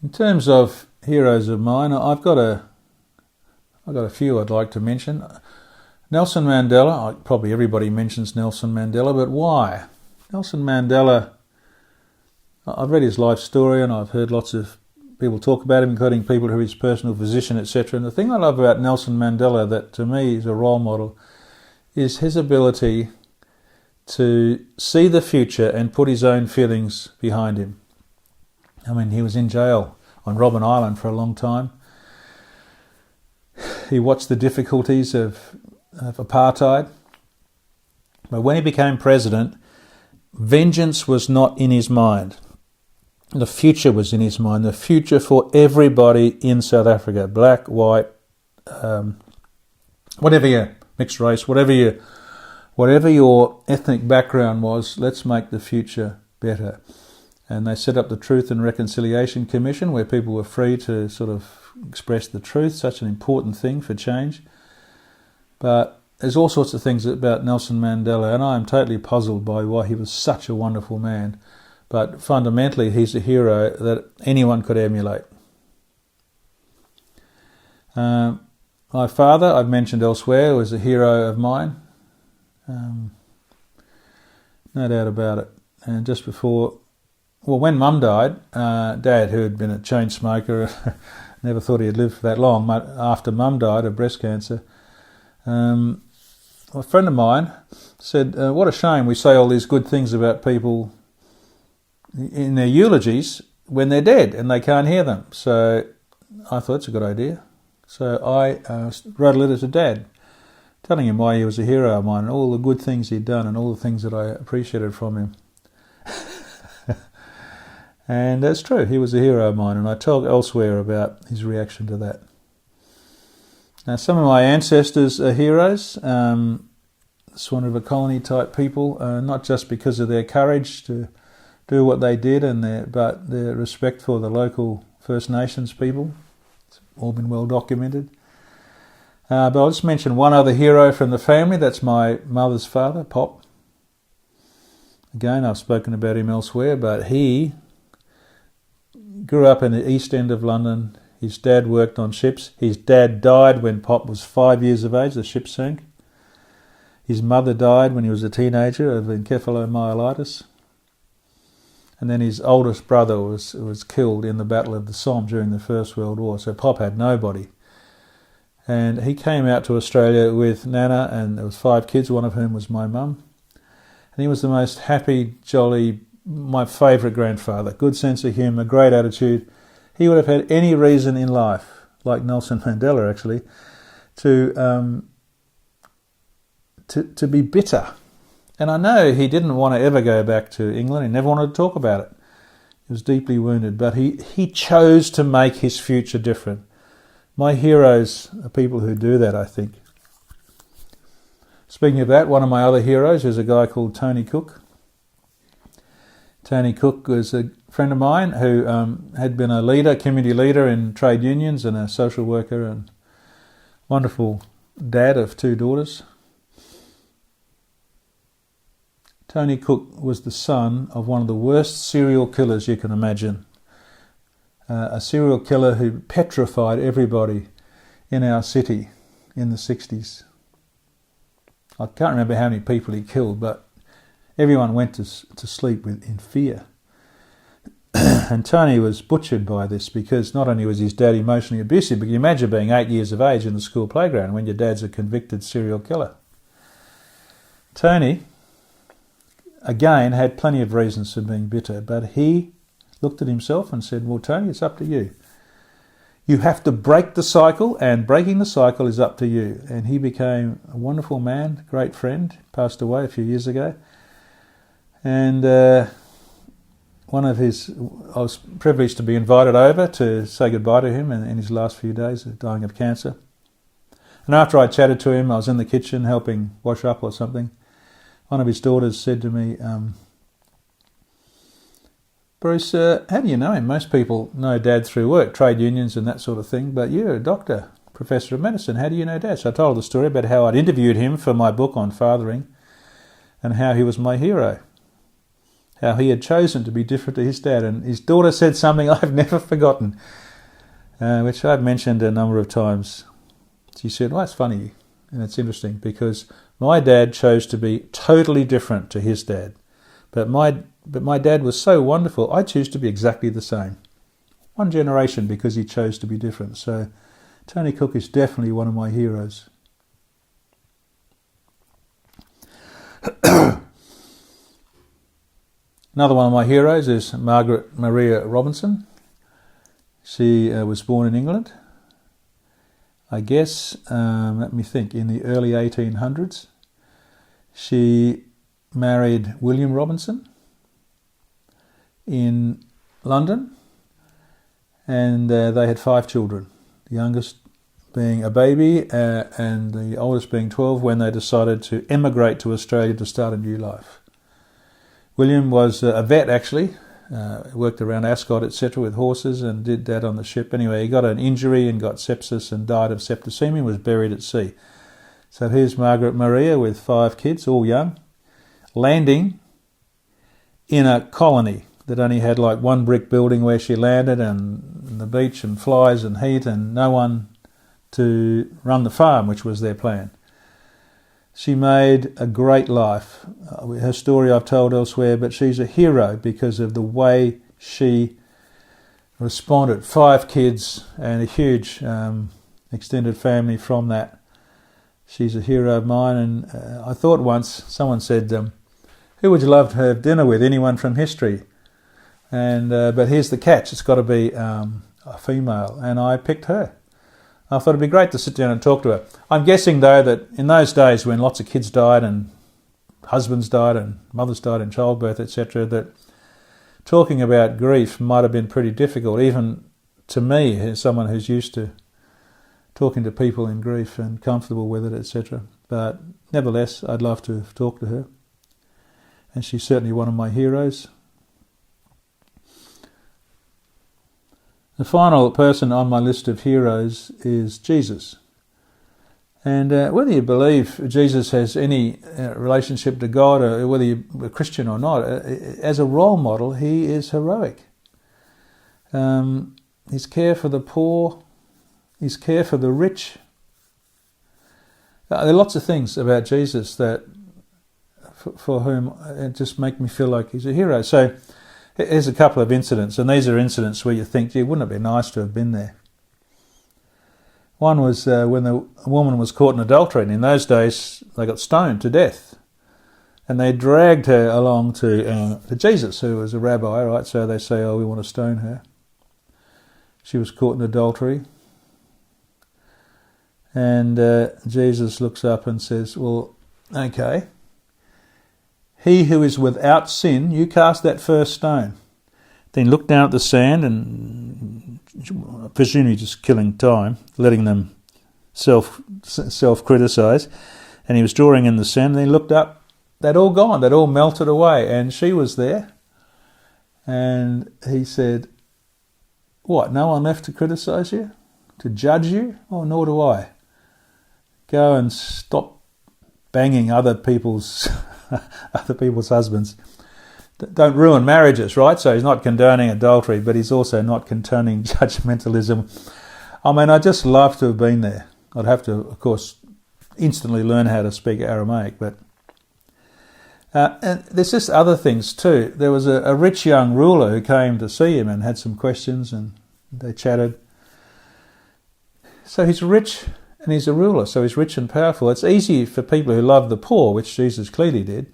In terms of heroes of mine, I've got a few I'd like to mention. Nelson Mandela, probably everybody mentions Nelson Mandela, but why? Nelson Mandela, I've read his life story and I've heard lots of people talk about him, including people who are his personal physician, etc. And the thing I love about Nelson Mandela, that to me is a role model, is his ability to see the future and put his own feelings behind him. I mean, he was in jail on Robben Island for a long time. He watched the difficulties of apartheid. But when he became president, vengeance was not in his mind. The future was in his mind. The future for everybody in South Africa, black, white, whatever your mixed race, whatever your ethnic background was, let's make the future better. And they set up the Truth and Reconciliation Commission, where people were free to sort of express the truth, such an important thing for change. But there's all sorts of things about Nelson Mandela, and I am totally puzzled by why he was such a wonderful man. But fundamentally, he's a hero that anyone could emulate. My father, I've mentioned elsewhere, was a hero of mine. No doubt about it. And just before, well, when Mum died, Dad, who had been a chain smoker, never thought he'd live for that long, after Mum died of breast cancer, a friend of mine said, what a shame we say all these good things about people in their eulogies when they're dead and they can't hear them. So I thought it's a good idea. So I wrote a letter to Dad telling him why he was a hero of mine and all the good things he'd done and all the things that I appreciated from him. And that's true, he was a hero of mine, and I talk elsewhere about his reaction to that. Now, some of my ancestors are heroes, Swan River Colony type people, not just because of their courage to do what they did, but their respect for the local First Nations people. It's all been well documented. But I'll just mention one other hero from the family. That's my mother's father, Pop. Again, I've spoken about him elsewhere, but he grew up in the East End of London. His dad worked on ships. His dad died when Pop was 5 years of age. The ship sank. His mother died when he was a teenager of encephalomyelitis. And then his oldest brother was killed in the Battle of the Somme during the First World War. So Pop had nobody. And he came out to Australia with Nana, and there was 5 kids, one of whom was my mum. And he was the most happy, jolly, my favourite grandfather. Good sense of humour, great attitude. He would have had any reason in life, like Nelson Mandela actually, to be bitter. And I know he didn't want to ever go back to England. He never wanted to talk about it. He was deeply wounded, but he chose to make his future different. My heroes are people who do that, I think. Speaking of that, one of my other heroes is a guy called Tony Cook. Tony Cook was a friend of mine who had been a leader, community leader in trade unions and a social worker and wonderful dad of 2 daughters. Tony Cook was the son of one of the worst serial killers you can imagine. A serial killer who petrified everybody in our city in the 60s. I can't remember how many people he killed, but everyone went to sleep in fear. And Tony was butchered by this because not only was his dad emotionally abusive, but can you imagine being 8 years of age in the school playground when your dad's a convicted serial killer. Tony, again, had plenty of reasons for being bitter, but he looked at himself and said, well, Tony, it's up to you. You have to break the cycle, and breaking the cycle is up to you. And he became a wonderful man, great friend, passed away a few years ago. And I was privileged to be invited over to say goodbye to him in his last few days of dying of cancer. And after I chatted to him, I was in the kitchen helping wash up or something. One of his daughters said to me, Bruce, how do you know him? Most people know Dad through work, trade unions and that sort of thing, but you're a doctor, professor of medicine. How do you know Dad? So I told the story about how I'd interviewed him for my book on fathering and how he was my hero. how he had chosen to be different to his dad. And his daughter said something I've never forgotten, which I've mentioned a number of times. She said, well, it's funny and it's interesting because my dad chose to be totally different to his dad. But my dad was so wonderful, I choose to be exactly the same. One generation because he chose to be different. So Tony Cook is definitely one of my heroes. Another one of my heroes is Margaret Maria Robinson. She was born in England, I guess, let me think, in the early 1800s. She married William Robinson in London, and they had 5 children, the youngest being a baby and the oldest being 12 when they decided to emigrate to Australia to start a new life. William was a vet, actually, worked around Ascot, etc., with horses and did that on the ship. Anyway, he got an injury and got sepsis and died of septicemia and was buried at sea. So here's Margaret Maria with 5 kids, all young, landing in a colony that only had like one brick building where she landed and the beach and flies and heat and no one to run the farm, which was their plan. She made a great life. Her story I've told elsewhere, but she's a hero because of the way she responded. 5 kids and a huge extended family from that. She's a hero of mine, and I thought once, someone said, who would you love to have dinner with? Anyone from history? And but here's the catch, it's got to be a female, and I picked her. I thought it'd be great to sit down and talk to her. I'm guessing, though, that in those days when lots of kids died and husbands died and mothers died in childbirth, etc., that talking about grief might have been pretty difficult, even to me, as someone who's used to talking to people in grief and comfortable with it, etc. But nevertheless, I'd love to talk to her. And she's certainly one of my heroes. The final person on my list of heroes is Jesus. And whether you believe Jesus has any relationship to God, or whether you're a Christian or not, as a role model, he is heroic. His care for the poor, his care for the rich. There are lots of things about Jesus that, for whom it just make me feel like he's a hero. So here's a couple of incidents, and these are incidents where you think, gee, wouldn't it be nice to have been there? One was when the woman was caught in adultery, and in those days they got stoned to death. And they dragged her along to Jesus, who was a rabbi, right? So they say, oh, we want to stone her. She was caught in adultery. And Jesus looks up and says, well, okay, he who is without sin, you cast that first stone. Then looked down at the sand and presumably just killing time, letting them self-criticize. And he was drawing in the sand, and then he looked up. They'd all gone. They'd all melted away. And she was there. And he said, what, no one left to criticize you? To judge you? Oh, nor do I. Go and stop banging other people's husbands. Don't ruin marriages, right? So he's not condoning adultery, but he's also not condoning judgmentalism. I mean, I'd just love to have been there. I'd have to, of course, instantly learn how to speak Aramaic, but and there's just other things too. There was a rich young ruler who came to see him and had some questions, and they chatted. So he's rich and he's a ruler, so he's rich and powerful. It's easy for people who love the poor, which Jesus clearly did,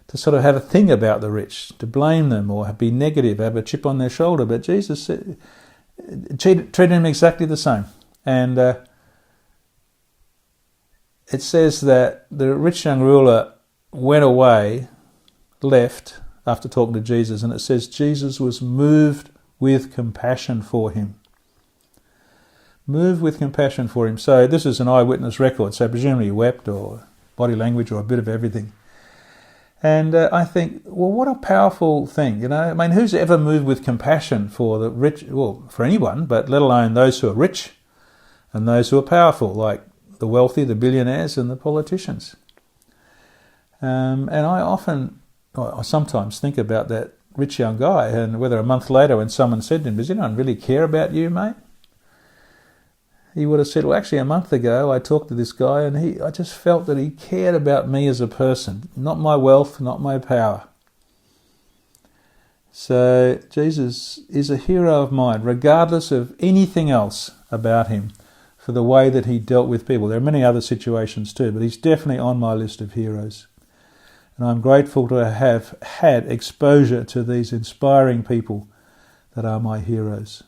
to sort of have a thing about the rich, to blame them or be negative, have a chip on their shoulder. But Jesus treated him exactly the same. And it says that the rich young ruler went away, left after talking to Jesus, and it says Jesus was moved with compassion for him. Moved with compassion for him. So this is an eyewitness record, so presumably he wept or body language or a bit of everything. And I think, well, what a powerful thing, you know. I mean, who's ever moved with compassion for the rich? Well, for anyone, but let alone those who are rich and those who are powerful, like the wealthy, the billionaires and the politicians. And I often I sometimes think about that rich young guy, and whether a month later when someone said to him, does anyone really care about you, mate? He would have said, well, actually a month ago I talked to this guy and I just felt that he cared about me as a person, not my wealth, not my power. So Jesus is a hero of mine, regardless of anything else about him, for the way that he dealt with people. There are many other situations too, but he's definitely on my list of heroes. And I'm grateful to have had exposure to these inspiring people that are my heroes.